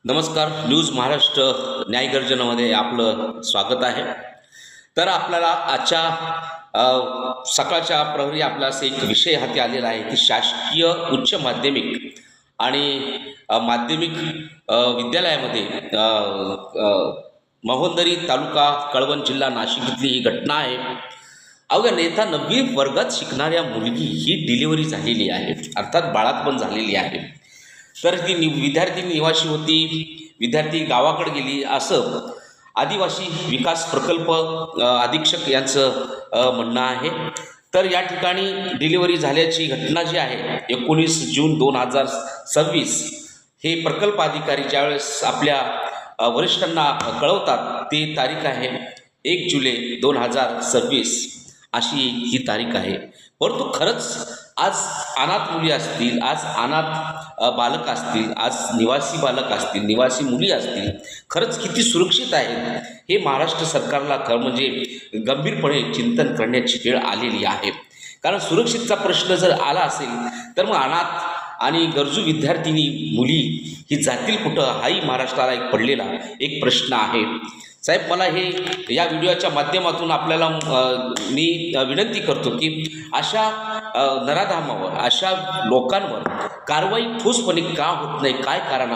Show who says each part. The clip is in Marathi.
Speaker 1: नमस्कार. न्यूज महाराष्ट्र न्यायगर्जनामध्ये आपलं स्वागत आहे. तर आपल्याला आजच्या सकाळच्या प्रहरी आपल्यास एक विषय हाती आलेला आहे की शासकीय उच्च माध्यमिक आणि माध्यमिक विद्यालयामध्ये महोंदरी तालुका कळवण जिल्हा नाशिक इथली ही घटना आहे. अवघ्या नेता 9वी वर्गात शिकणाऱ्या मुलगी ही डिलिव्हरी झालेली आहे, अर्थात बाळातपण झालेली आहे. तर ती विद्यार्थी निवासी होती, विद्यार्थी गावाकडे गेली असं आदिवासी विकास प्रकल्प अधीक्षक यांचं म्हणणं आहे. तर या ठिकाणी डिलिव्हरी झाल्याची घटना जी आहे 19 जून 2026 हे प्रकल्प अधिकारी ज्यावेळेस आपल्या वरिष्ठांना कळवतात ते तारीख आहे 1 जुलै 2026 अशी ही तारीख आहे. परंतु खरंच आज अनाथ मुली असतील, आज अनाथ बालक असतील, आज निवासी बालक असतील, निवासी मुली असतील, खरंच किती सुरक्षित आहेत हे महाराष्ट्र सरकारला म्हणजे गंभीरपणे चिंतन करण्याची वेळ आलेली आहे. कारण सुरक्षेचा प्रश्न जर आला असेल तर मग अनाथ आणि गरजू विद्यार्थिनी मुली ही जातील कुठं हाही महाराष्ट्राला एक पडलेला एक प्रश्न आहे. साहेब, मला हे या व्हिडिओच्या माध्यमातून आपल्याला मी विनंती करतो की अशा नराधामावर, अशा लोकांवर कारवाई ठोसपणे का होत नाही, काय कारण